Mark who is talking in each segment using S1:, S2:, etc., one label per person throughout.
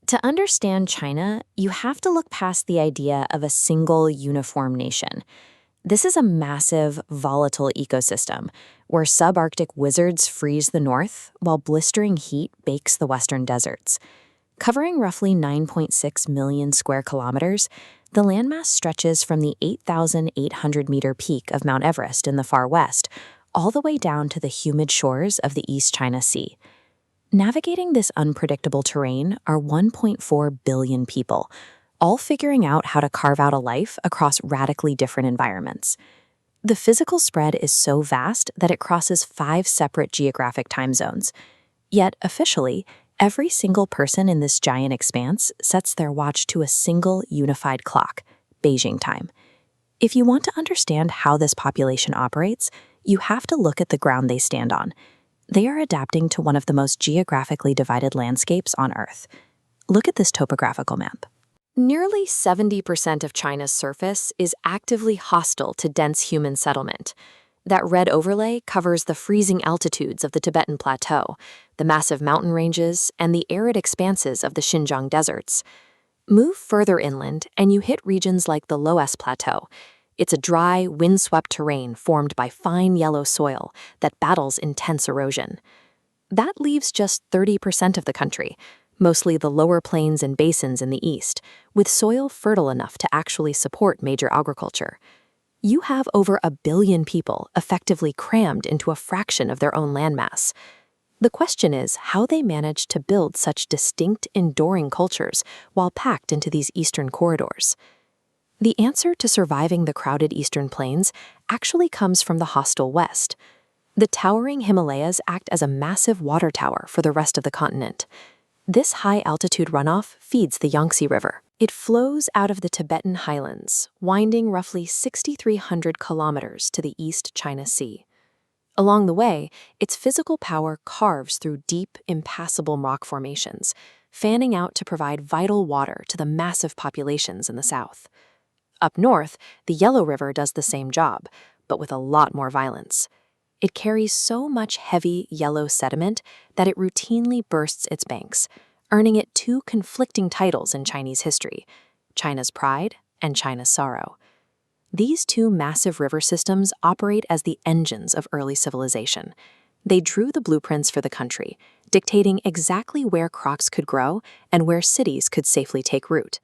S1: To understand China, you have to look past the idea of a single uniform nation. This is a massive, volatile ecosystem where subarctic blizzards freeze the north while blistering heat bakes the western deserts. Covering roughly 9.6 million square kilometers, the landmass stretches from the 8,800-meter peak of Mount Everest in the far west all the way down to the humid shores of the East China Sea. Navigating this unpredictable terrain are 1.4 billion people, all figuring out how to carve out a life across radically different environments. The physical spread is so vast that it crosses 5 separate geographic time zones. Yet, officially, every single person in this giant expanse sets their watch to a single unified clock, Beijing time. If you want to understand how this population operates, you have to look at the ground they stand on. They are adapting to one of the most geographically divided landscapes on Earth. Look at this topographical map. Nearly 70% of China's surface is actively hostile to dense human settlement. That red overlay covers the freezing altitudes of the Tibetan Plateau, the massive mountain ranges, and the arid expanses of the Xinjiang deserts. Move further inland, and you hit regions like the Loess Plateau. It's a dry, windswept terrain formed by fine yellow soil that battles intense erosion. That leaves just 30% of the country, mostly the lower plains and basins in the east, with soil fertile enough to actually support major agriculture. You have over 1 billion people effectively crammed into a fraction of their own landmass. The question is how they managed to build such distinct, enduring cultures while packed into these eastern corridors. The answer to surviving the crowded eastern plains actually comes from the hostile west. The towering Himalayas act as a massive water tower for the rest of the continent. This high-altitude runoff feeds the Yangtze River. It flows out of the Tibetan highlands, winding roughly 6,300 kilometers to the East China Sea. Along the way, its physical power carves through deep, impassable rock formations, fanning out to provide vital water to the massive populations in the south. Up north, the Yellow River does the same job, but with a lot more violence. It carries so much heavy, yellow sediment that it routinely bursts its banks, earning it 2 conflicting titles in Chinese history: China's pride and China's sorrow. These 2 massive river systems operate as the engines of early civilization. They drew the blueprints for the country, dictating exactly where crops could grow and where cities could safely take root.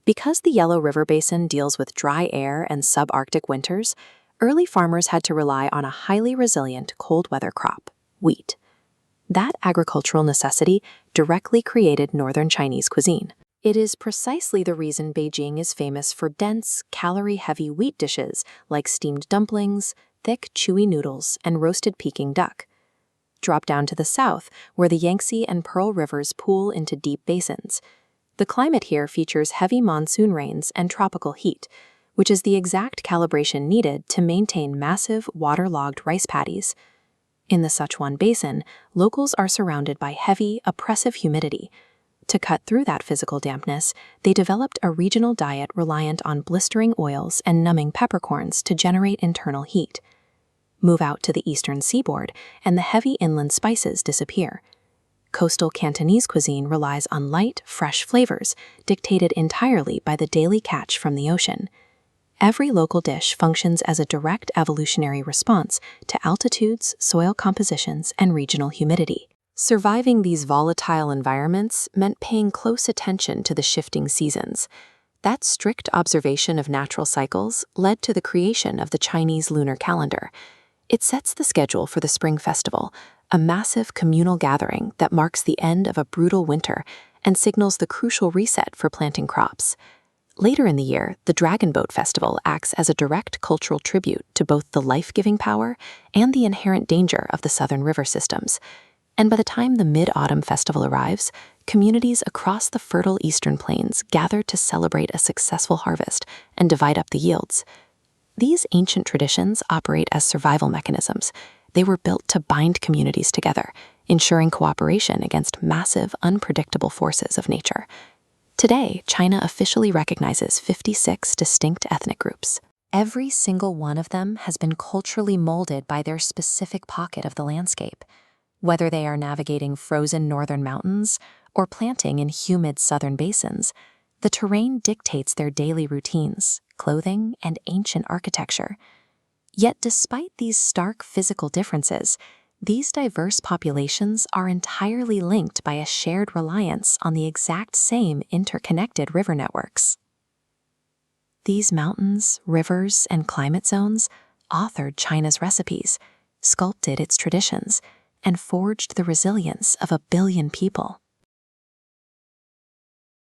S1: Because the Yellow River Basin deals with dry air and subarctic winters, early farmers had to rely on a highly resilient cold weather crop, wheat. That agricultural necessity directly created northern Chinese cuisine. It is precisely the reason Beijing is famous for dense, calorie-heavy wheat dishes like steamed dumplings, thick, chewy noodles, and roasted Peking duck. Drop down to the south, where the Yangtze and Pearl Rivers pool into deep basins. The climate here features heavy monsoon rains and tropical heat, which is the exact calibration needed to maintain massive, waterlogged rice paddies. In the Sichuan Basin, locals are surrounded by heavy, oppressive humidity. To cut through that physical dampness, they developed a regional diet reliant on blistering oils and numbing peppercorns to generate internal heat. Move out to the eastern seaboard, and the heavy inland spices disappear. Coastal Cantonese cuisine relies on light, fresh flavors, dictated entirely by the daily catch from the ocean. Every local dish functions as a direct evolutionary response to altitudes, soil compositions, and regional humidity. Surviving these volatile environments meant paying close attention to the shifting seasons. That strict observation of natural cycles led to the creation of the Chinese lunar calendar. It sets the schedule for the Spring Festival, a massive communal gathering that marks the end of a brutal winter and signals the crucial reset for planting crops. Later in the year, the Dragon Boat Festival acts as a direct cultural tribute to both the life-giving power and the inherent danger of the southern river systems. And by the time the Mid-Autumn Festival arrives, communities across the fertile eastern plains gather to celebrate a successful harvest and divide up the yields. These ancient traditions operate as survival mechanisms. They were built to bind communities together, ensuring cooperation against massive, unpredictable forces of nature. Today, China officially recognizes 56 distinct ethnic groups. Every single one of them has been culturally molded by their specific pocket of the landscape. Whether they are navigating frozen northern mountains or planting in humid southern basins, the terrain dictates their daily routines, clothing, and ancient architecture. Yet despite these stark physical differences, these diverse populations are entirely linked by a shared reliance on the exact same interconnected river networks. These mountains, rivers, and climate zones authored China's recipes, sculpted its traditions, and forged the resilience of 1 billion people.